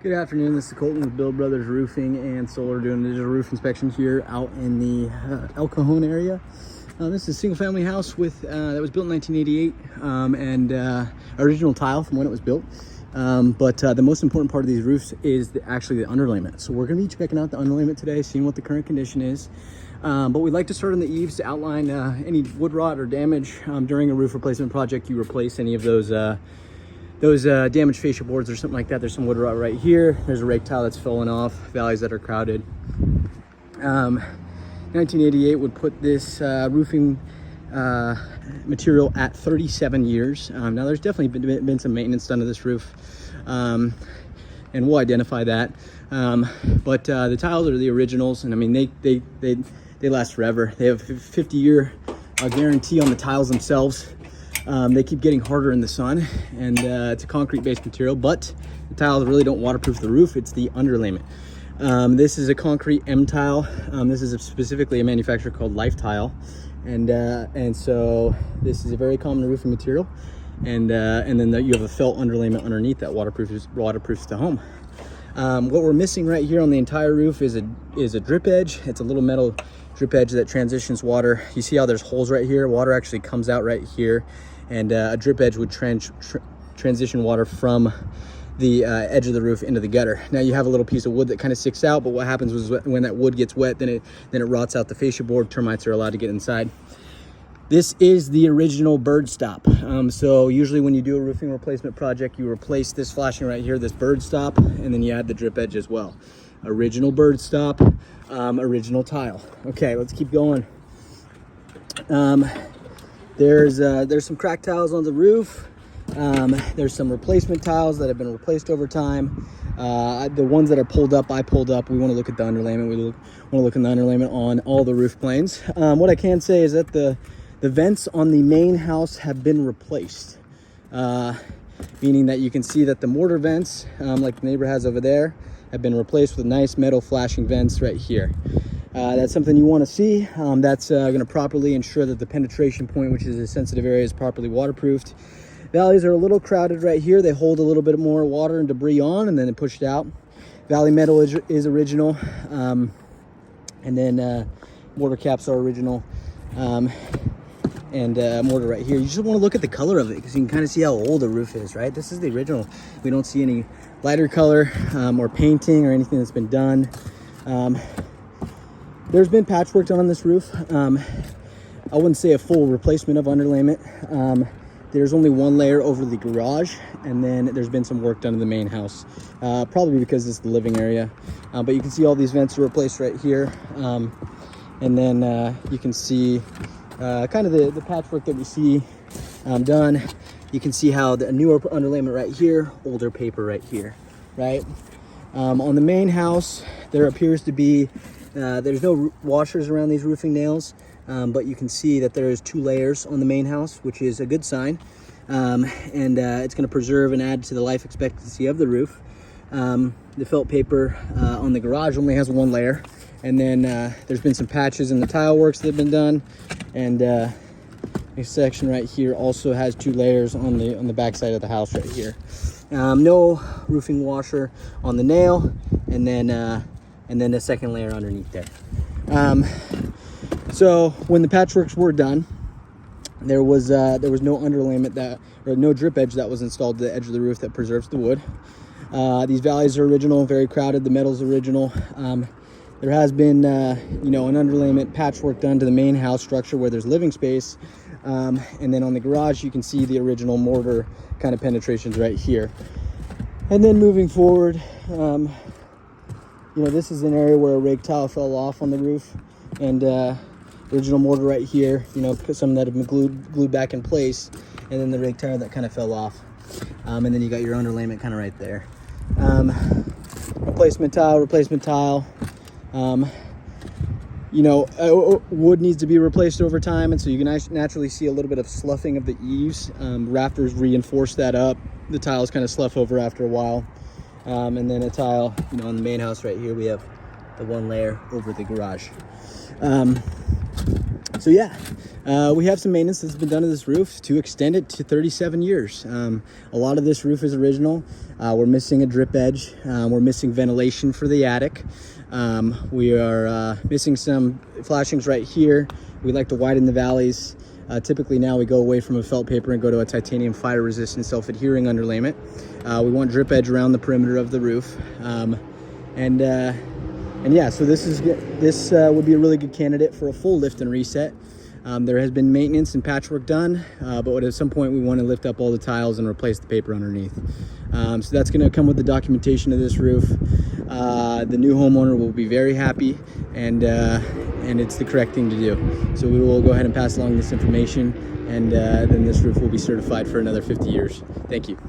Good afternoon, this is Colton with Bill Brothers Roofing and Solar doing a digital roof inspection here out in the El Cajon area. This is a single family house with that was built in 1988 and original tile from when it was built. But the most important part of these roofs is actually the underlayment. So we're going to be checking out the underlayment today, seeing what the current condition is. But we'd like to start on the eaves to outline any wood rot or damage during a roof replacement project. You replace any of those damaged fascia boards or something like that. There's some wood rot right here. There's a rake tile that's fallen off, valleys that are crowded. 1988 would put this roofing material at 37 years. Now there's definitely been some maintenance done to this roof, and we'll identify that. But the tiles are the originals, and I mean they last forever. They have a 50-year guarantee on the tiles themselves. They keep getting harder in the sun, and it's a concrete-based material, but the tiles really don't waterproof the roof. It's the underlayment. This is a concrete M tile. This is specifically a manufacturer called Life Tile, and so this is a very common roofing material. And then you have a felt underlayment underneath that waterproofs the home. What we're missing right here on the entire roof is a drip edge. It's a little metal drip edge that transitions water. You see how there's holes right here? Water actually comes out right here, and a drip edge would transition water from the edge of the roof into the gutter. Now you have a little piece of wood that kind of sticks out, but what happens is when that wood gets wet, then it rots out the fascia board. Termites are allowed to get inside. This is the original bird stop. So usually when you do a roofing replacement project, you replace this flashing right here, this bird stop, and then you add the drip edge as well. Original bird stop, original tile. Okay, let's keep going. There's some cracked tiles on the roof. There's some replacement tiles that have been replaced over time. The ones that are pulled up, I pulled up. We want to look at the underlayment. We want to look at the underlayment on all the roof planes. What I can say is that the vents on the main house have been replaced, meaning that you can see that the mortar vents, like the neighbor has over there, have been replaced with nice metal flashing vents right here. That's something you want to see. That's going to properly ensure that the penetration point, which is a sensitive area, is properly waterproofed. Valleys are a little crowded right here. They hold a little bit more water and debris on, and then it pushed out. Valley metal is original, and then mortar caps are original. And mortar right here. You just want to look at the color of it because you can kind of see how old the roof is, right? This is the original. We don't see any lighter color or painting or anything that's been done. There's been patchwork done on this roof. I wouldn't say a full replacement of underlayment. There's only one layer over the garage, and then there's been some work done in the main house, probably because this is the living area. But you can see all these vents are replaced right here. And then you can see kind of the patchwork that we see done. You can see how the newer underlayment right here, older paper right here, right? On the main house, there appears to be, there's no washers around these roofing nails, but you can see that there is 2 layers on the main house, which is a good sign. And it's going to preserve and add to the life expectancy of the roof. The felt paper on the garage only has 1 layer. And then there's been some patches in the tile works that have been done, and this section right here also has 2 layers on the back side of the house right here. No roofing washer on the nail, and then the second layer underneath there. So when the patchworks were done, there was no underlayment or no drip edge that was installed to the edge of the roof that preserves the wood. These valleys are original, very crowded. The metal's original. There has been, an underlayment patchwork done to the main house structure where there's living space. And then on the garage, you can see the original mortar kind of penetrations right here. And then moving forward, this is an area where a rake tile fell off on the roof, and original mortar right here, some that have been glued back in place, and then the rake tile that kind of fell off. And then you got your underlayment kind of right there. Replacement tile. Wood needs to be replaced over time, and so you can naturally see a little bit of sloughing of the eaves. Rafters reinforce that up. The tiles kind of slough over after a while. And then a tile, on the main house right here, we have the 1 layer over the garage. So yeah, we have some maintenance that's been done to this roof to extend it to 37 years. A lot of this roof is original. We're missing a drip edge. We're missing ventilation for the attic. We are missing some flashings right here. We like to widen the valleys. Typically now we go away from a felt paper and go to a titanium fire resistant self-adhering underlayment. We want drip edge around the perimeter of the roof. And yeah, so this would be a really good candidate for a full lift and reset. There has been maintenance and patchwork done, but at some point we want to lift up all the tiles and replace the paper underneath. So that's going to come with the documentation of this roof. The new homeowner will be very happy, and it's the correct thing to do. So we will go ahead and pass along this information, and then this roof will be certified for another 50 years. Thank you.